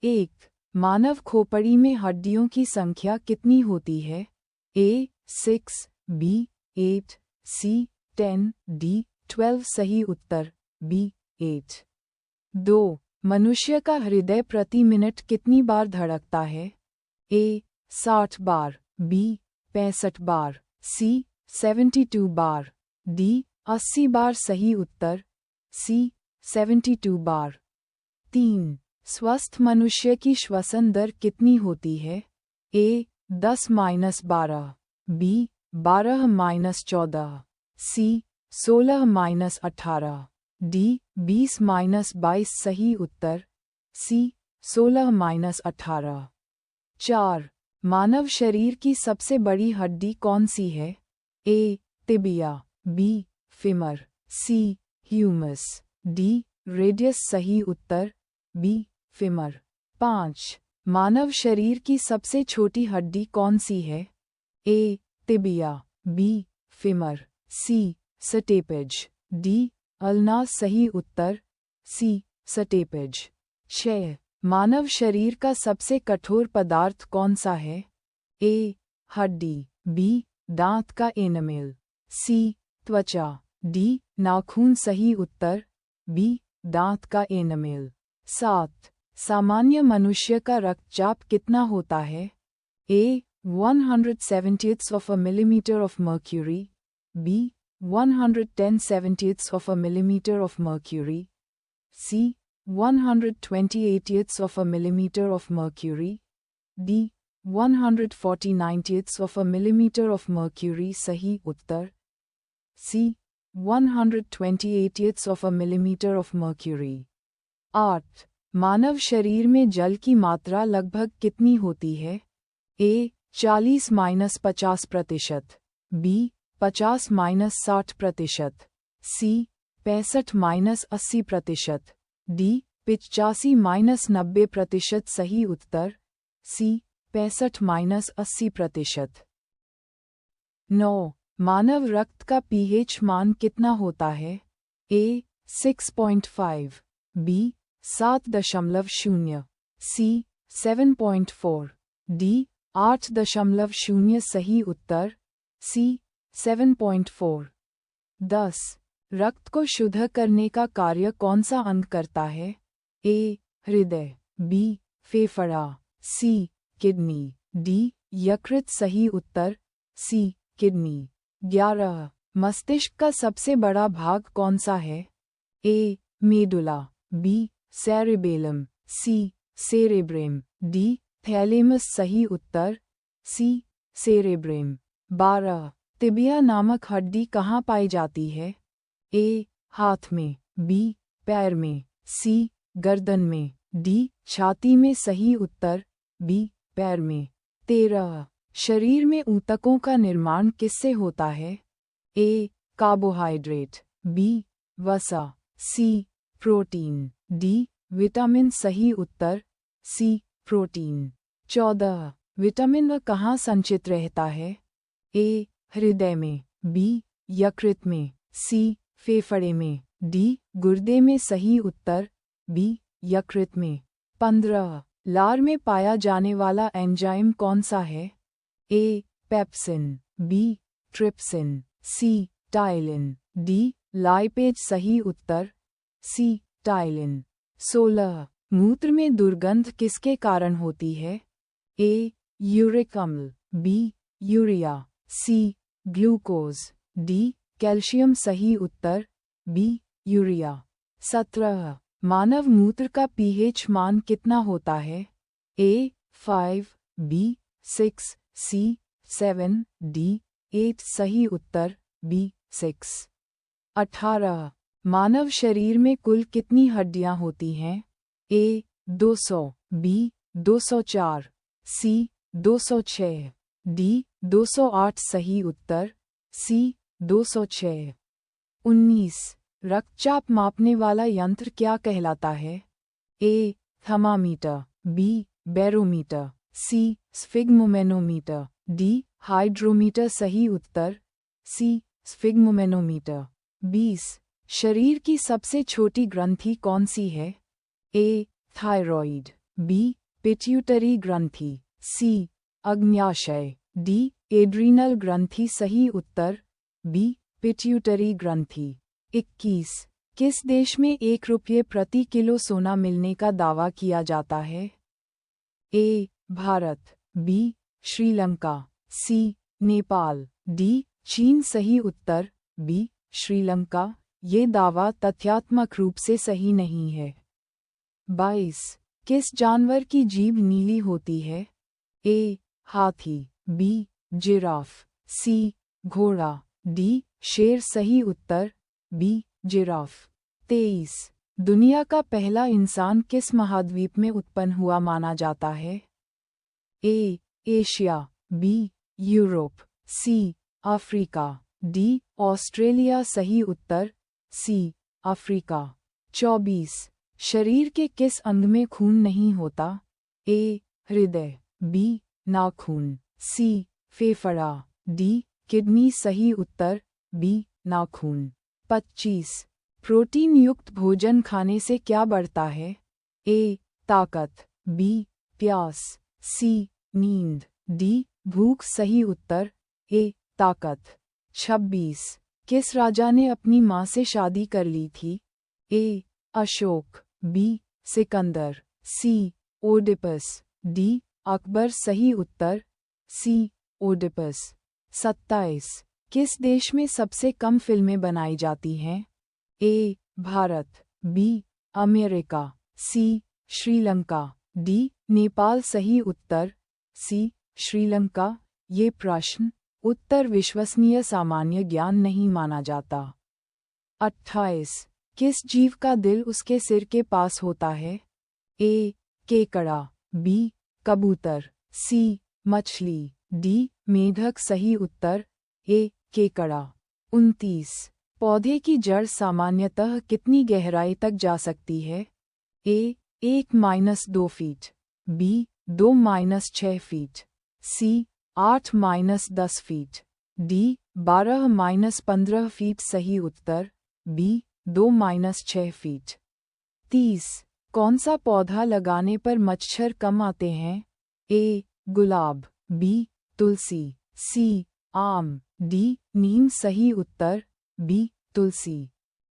1. मानव खोपड़ी में हड्डियों की संख्या कितनी होती है? A. 6, B. 8, C. 10, D. 12 सही उत्तर B. 8. 2. मनुष्य का हृदय प्रति मिनट कितनी बार धड़कता है? A. 60 bar, B. 65 bar, C. 72 bar, D. 80 बार सही उत्तर C. 72 बार. 3. स्वस्थ मनुष्य की श्वसन दर कितनी होती है? A. 10-12, B. 12-14, C. 16-18, D. 20-22 सही उत्तर C. 16-18. 4. मानव शरीर की सबसे बड़ी हड्डी कौन सी है? A. Tibia, B. Femur, C. Humus, D. Radius सही उत्तर B. फीमर. 5. मानव शरीर की सबसे छोटी हड्डी कौन सी है? A. Tibia, B. Femur, C. Steppage, D. Ulna सही उत्तर C. स्टेपेज. 6. मानव शरीर का सबसे कठोर पदार्थ कौन सा है? A. हड्डी, B. दांत का एनामेल, C. त्वचा, D. नाखून सही उत्तर B. दांत का एनामेल. 7. सामान्य मनुष्य का रक्तचाप कितना होता है? A. 170ths of a millimeter of mercury, B. 110/70ths of a millimeter of mercury, C. 120/80ths of a millimeter of mercury, D. 140/90ths of a millimeter of mercury सही उत्तर C. 120/80ths of a millimeter of mercury. 8. मानव शरीर में जल की मात्रा लगभग कितनी होती है? A. 40-50%, B. 50-60%, C. 65-80%, D. 85-90% सही उत्तर C. 65-80%. 9. मानव रक्त का pH मान कितना होता है? A. 6.5, B. 7.0, C. 7.4, D. 8.0 सही उत्तर C. 7.4. 10. रक्त को शुद्ध करने का कार्य कौन सा अंग करता है? A. हृदय, B. फेफड़ा, C. Kidney, D. यकृत सही उत्तर C. किडनी. 11. मस्तिष्क का सबसे बड़ा भाग कौन सा है? A. Medulla, B. Cerebellum, C. सेरेब्रेम, D. Thalamus सही उत्तर C. सेरेब्रेम. 12. टिबिया नामक हड्डी कहाँ पाई जाती है? A. हाथ में, B. पैर में, C. गर्दन में, D. छाती में सही उत्तर B. पैर में. 13. शरीर में ऊतकों का निर्माण किससे होता है? A. Carbohydrate, B. वसा, C. Protein, D. विटामिन सही उत्तर C. प्रोटीन. 14. विटामिन व कहाँ संचित रहता है? A. हृदय में, B. यकृत में, C. फेफड़े में, D. गुर्दे में सही उत्तर B. यकृत में. 15. लार में पाया जाने वाला एंजाइम कौन सा है? A. Pepsin, B. Trypsin, C. Ptyalin, D. Lipase सही उत्तर C. टाइलिन. 16. मूत्र में दुर्गंध किसके कारण होती है? A. यूरिक अम्ल, B. Urea, C. Glucose, D. Calcium सही उत्तर B. यूरिया. 17. मानव मूत्र का pH मान कितना होता है? A. 5, B. 6, C. 7, D. 8 सही उत्तर B. 6. 18. मानव शरीर में कुल कितनी हड्डियां होती हैं? A. 200, B. 204, C. 206, D. 208 सही उत्तर C. 206. 19. रक्तचाप मापने वाला यंत्र क्या कहलाता है? A. Thermometer, B. Barometer, C. स्फिग्मोमेनोमीटर, D. Hydrometer सही उत्तर C. स्फिग्मोमेनोमीटर. 20. शरीर की सबसे छोटी ग्रंथि कौन सी है? A. थायरॉइड, बी पिट्यूटरी ग्रंथि, सी अग्न्याशय, डी एड्रीनल ग्रंथि। सही उत्तर बी पिट्यूटरी ग्रंथि। 21 किस देश में 1 रुपये प्रति किलो सोना मिलने का दावा किया जाता है? ए भारत, बी श्रीलंका, सी नेपाल, डी चीन। सही उत्तर बी श्रीलंका। ये दावा तथ्यात्मक रूप से सही नहीं है। 22 किस जानवर की जीभ नीली होती है? ए हाथी, बी जिराफ, सी घोड़ा, डी शेर। सही उत्तर बी जिराफ। 23 दुनिया का पहला इंसान किस महाद्वीप में उत्पन्न हुआ माना जाता है? A Asia, B Europe, C Africa, D Australia. सही उत्तर सी अफ्रीका। 24 शरीर के किस अंग में खून नहीं होता? ए हृदय, बी नाखून, सी फेफड़ा, डी किडनी। सही उत्तर बी नाखून। 25 प्रोटीन युक्त भोजन खाने से क्या बढ़ता है? ए ताकत, बी प्यास, सी नींद, डी भूख। सही उत्तर ए ताकत। 26 किस राजा ने अपनी मां से शादी कर ली थी? ए अशोक, बी सिकंदर, सी ओडिपस, डी अकबर। सही उत्तर सी ओडिपस। 27 किस देश में सबसे कम फिल्में बनाई जाती हैं? ए भारत, बी अमेरिका, सी श्रीलंका, डी नेपाल। सही उत्तर सी श्रीलंका। ये प्रश्न उत्तर विश्वसनीय सामान्य ज्ञान नहीं माना जाता। 28 किस जीव का दिल उसके सिर के पास होता है? ए केकड़ा, बी कबूतर, सी मछली, डी मेढक। सही उत्तर ए केकड़ा। 29 पौधे की जड़ सामान्यतः कितनी गहराई तक जा सकती है? ए 1-2 फीट, बी 2-6 फीट, सी 8-10 फीट, डी 12-15 फीट। सही उत्तर बी 2-6 फीट। 30 कौन सा पौधा लगाने पर मच्छर कम आते हैं? ए गुलाब, बी तुलसी, सी आम, डी नीम। सही उत्तर बी तुलसी।